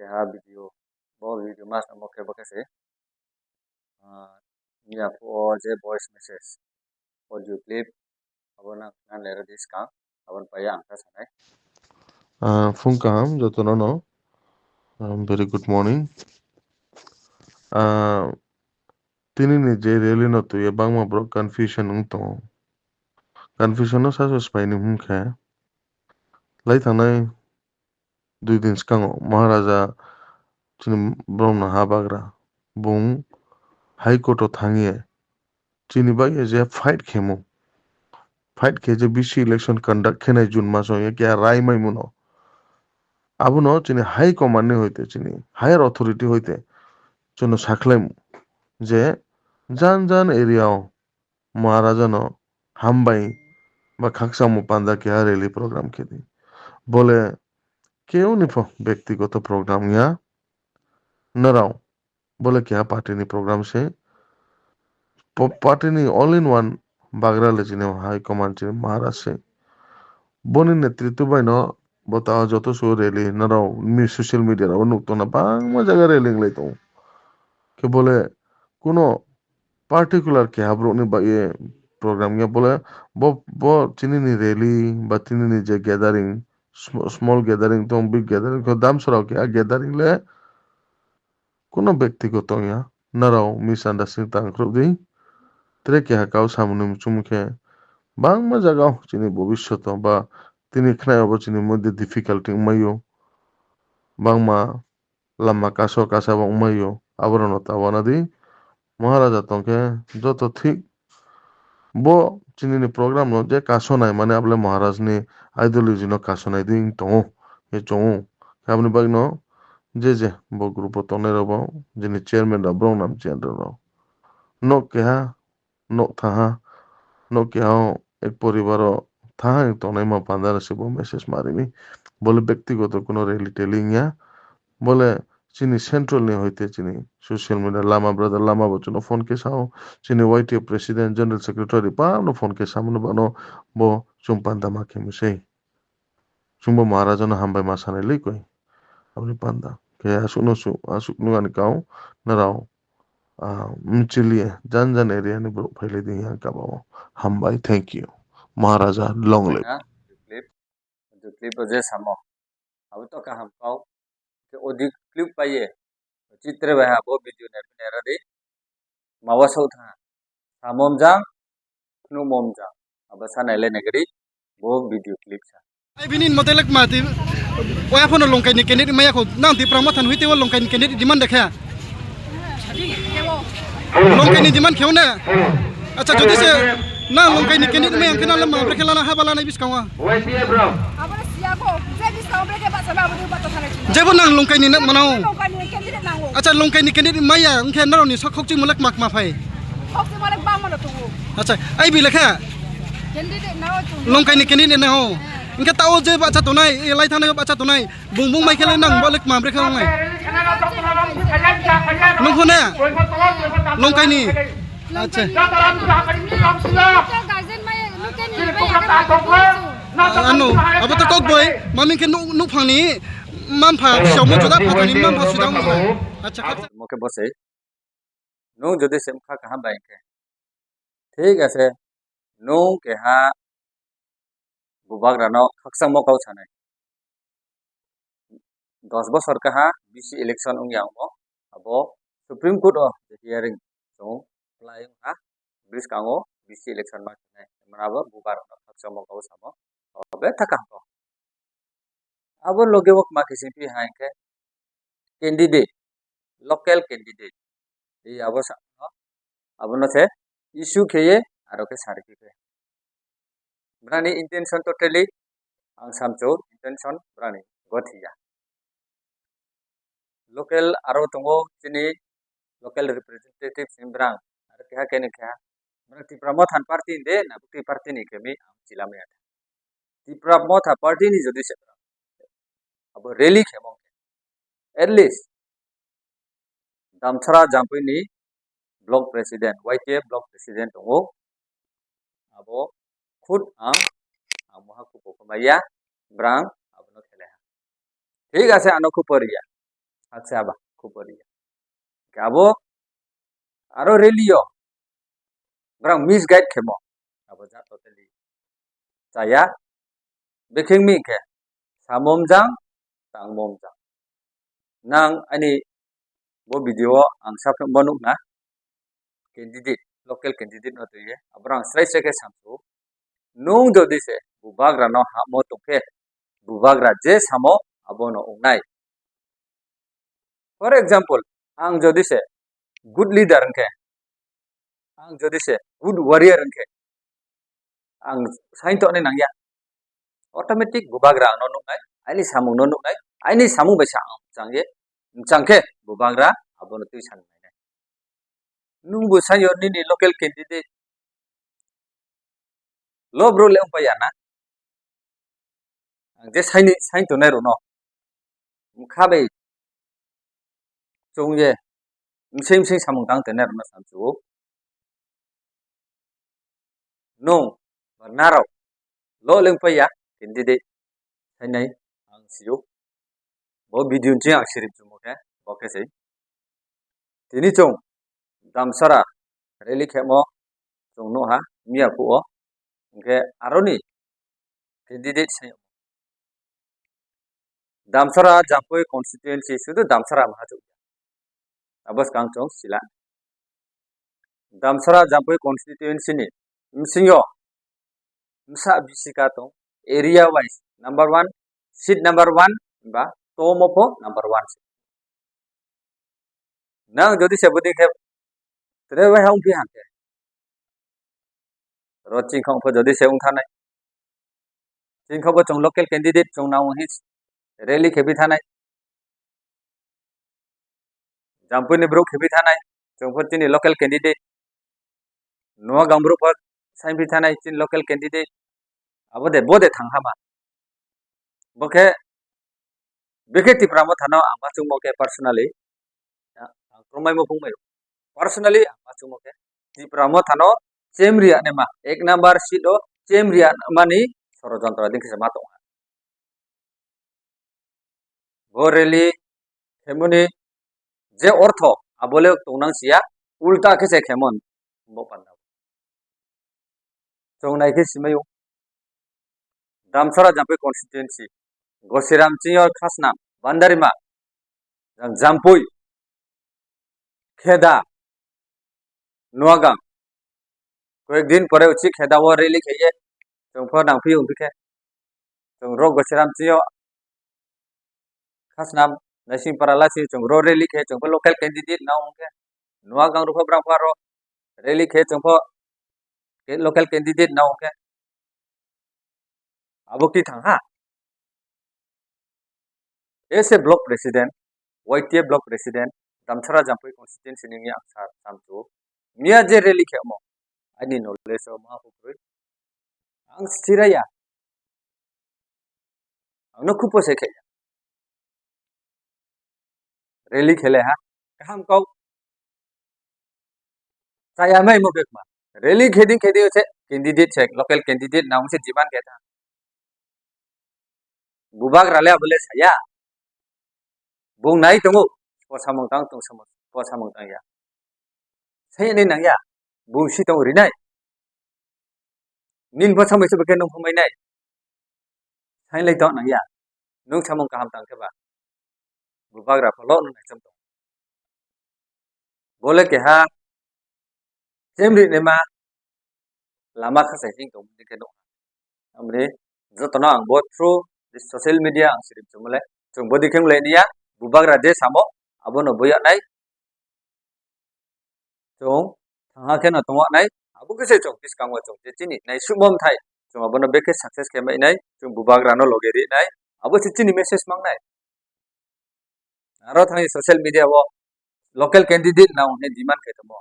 keha video bo video mas mo ke bakase niya po je voice message audio clip abona kan lera diska abon paya angka sanai Funkaham Jotonono. Very good morning. Tini ni je really no tu ye bang ma bro confusion to. Confusion no sa so spine kha. Lai thanai 2 din skango Maharaja chini bro na habagra bung high court o thangiye chini ba ye je fight khemo. Fight khe je BC election conduct khenai June maso ye kya rai mai muno. Abuno chini high command ni hoite chini higher authority hoite chono sakhlai je jan area महाराजा न हामबाई बा खाकसा मुपांदा के rally programme के दी बोले क्यों नहीं व्यक्तिगत programme या न राव बोले क्या पार्टी नहीं प्रोग्राम से पार्टी नहीं ऑल इन वन बागरा ले जिने हाई कमांड जिने महाराज से बोनी नेतृत्व बाई न बताओ जो तो सो रैली न राव मी सोशल मीडिया राव नुकतो ना बांग मा जगह रैली ले तो के बोले कुनो particular ke habro ni ba ye program ya bola bo chini ni rally ba chini ni je gathering small gathering to big gathering ko dam sura ke gathering le kono ব্যক্তিগত ya narao misunderstanding tang kro di tre ke hakao samune chumke bang ma jagao chini bobishot ba tini khnai obo chini modde difficulty mayo bang ma lama kaso kasa bang mayo abrono tawana di महाराजा तोंके जो तो ठीक bo chini ni program no je kaso nai mane able Maharaj ni ideology no kaso nai ding to ye chong kamni bag no je bo group to ne ro jini chairman da bro nam chen ro no kya no tha no kya ek poribaro tha to nai ma pandar se bo message marini bole ব্যক্তিগত কোনো rally telling ya bole chini central ne hoite chini social media lama brother lama bochuno phone ke sao chini YTF president general secretary pa no phone ke samno bano bo chumpanda ma ke musei chumbo maharaja no hambai masane le koi apni panda ke asuknu an kau narao mchilie jan area ni bro phaile di yang ka bawo hambai thank you maharaja long live na clip je samo अब तो का हम पाओ कि अधिक clip पाइए चित्र बहा वो वीडियो नेट दे मावासौ था सामोमजा नुमोमजा अब सानायले नगरी वो वीडियो क्लिप सा ai binin modelek mati oya phono longkai ni kenit maya ko nang ti prama than huite wo longkai ni kenit diman dekha longkai ni diman kheu na acha jodi se na longkai ni kenit maya kena lama bre khelana ha bala nai biskawa abara sia ko je biskawa bre ke ba sama bu ba to thane jebo nang longkai ni nak manao longkai ni kenit nango acha longkai ni kenit maya ngkhe naro ni sok khokchi mulak mak ma phai khokchi mulak ba ma to acha ai bi lekha kenit nawo tu longkai ni kenit na ho ingka tao je baca tunai lai thane baca tunai bung mai khele nang bolek ma bre khang ngai nung phone longkai ni acha garden mai luken ni ba anu abo to kok boy mami ke nu phang ni mam pha shomo joda pha ni mam pha sidang acha मोके बसे no जदि सेमखा कहां bank है ठीक আছে no के हा बुबाग रानो खक्सम मकाउ छाने 10 बছর काहा बीसी इलेक्शन उंगियांगो अबो सुप्रीम कोर्ट ऑफ हियरिंग जो फ्लाइंग हा ब्रिज कांगो बीसी इलेक्शन मा छाने मनाबो बुबाग रानो खक्सम मकाउ सामो अबे थकांगो अबो लोगे वक मा किसिपि हांके कैंडिडेट लोकल कैंडिडेट ये अवसा अबनो से इशू खेये आरो के सारकी के ब्रानी इंटेंशन टोटली आं सामचो इंटेंशन ब्रानी गथिया लोकल आरो तंगो चिनी लोकल रिप्रेजेंटेटिव सिमब्रांग आरो केहा केने केहा माने तिप्रामो थान पार्टी दे ना बुटी पार्टी नि केमी आं चिलामे आथा तिप्रामो था पार्टी नि जदि से अब रैली खेमो एटलीस्ट दामथरा जाम्पुनि block president YTF block president दंगो अब खुद आं महाकुपो कमाया ब्रांग अब न खेले ठीक আছে আনো খুপরিয়া hakse aba kupori abo aro relio brang misguide khemo abo ja totally saya beking mi ke samomjang tangmomjang nang ani bo video ang sapno bonuk na candidate local candidate no tuye abrang strai ke samsu nung jodi se bubagra no hamo tokhe bubagra je samo abono ungnai for example ang jodi se good leader ke ang jodi se good warrior ke ang sain to ne nangya automatic bubagra no nungai aini samu no nungai aini samu ba changye changke bubagra abono tui san nung bu sayo ni local candidate lo bro le pa yana je sain to ne ro no mukha be chungye msing samung tang te ne ro na samsu nung narau lo le pa ya candidate sainai ang siyo bo video jing ang sirip jumo ke boke sei tini chung damsara rally khemo chung no ha mia pu o ke aroni candidate sai damsara japoi constituency sudu damsara ma ju abas kang chung sila damsara japoi constituency ni msingyo msa bisika to area wise number 1 seat number 1 ba tomopo number 1 nang jodi sebudi ke trewe hong pi hante roching khong pho jodi se ung thanai ching khobo chung local candidate chung naw hi rally khebi thanai jampuni bro khebi thanai chung pho tini local candidate no gambro pho sain pi thanai tin local candidate abode bode thanghama boke beke tipramo thano amba chung moke personally kromai mo phungmai personally amba chung moke tipramo thano chemria ne ma ek number seat o chemria mani sorojantra din kisa mato boreli khemuni je ortho abole tongnang sia ulta kese khemon bo panna chongnai ke simayu damsara jampai constituency gosiram chiyor khasnam bandarima jampui kheda nuagam কয়েকদিন পরে উচি খেদা ও rally খেয়ে চংফ নাংফি উংপিকে চংরো গছিরাম চিও খাসনাম নাইসিং পারালাসি চংরো rally খেয়ে চংফ local candidate না উংকে নুয়া গাং roof ব্রাংফারো rally খেয়ে চংফ local candidate না উংকে আবকি থাংহা এসে block president YTA block president Damchhara Jampui constituency नि आंसार सामथु मिया जे रेली खेमो ani knowledge o ma hukui ang siraya ang kupo se khe rally khele ha kaham kau saya mai mo bekma rally khedi che candidate che local candidate naung se jiban ke tha bubag rale bole saya bung nai tongo posamong tang tong posamong tang ya sai ni nang ya bung si tong rinai nin po samai se beken nong phomai nai sai lai to nang ya nung samong kaham tang ke ba bubag ra pholo nang cham to bole ke ha chemri ne ma lama kha sai jing to ni ke no amre jotona ang bo through this social media ang sirip chumle chung bodi kheng le dia bubag ra de samo abono boya nai chung thangha khe na tongwa nai abu ke se chung diskang wa chung je chini nai subom thai chung abono beke success ke mai nai chung bubag ra no logeri nai abu chini message mang nai aro thang social media wo local candidate now ne demand ke tomo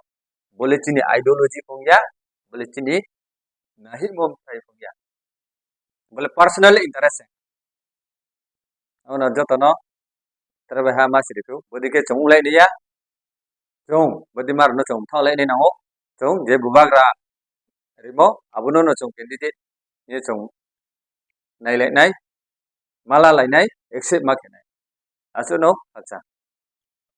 bole chini ideology pongya bole chini nahi mom thai pongya bole personal interest ono jotono terbe ha ma siritu bodi ke chung lai dia chung bodi mar no chung thau lai ni nango chung je bubag ra rimo abuno no chung candidate ye chung nai lai nai mala lai nai accept ma ke nai asu no acha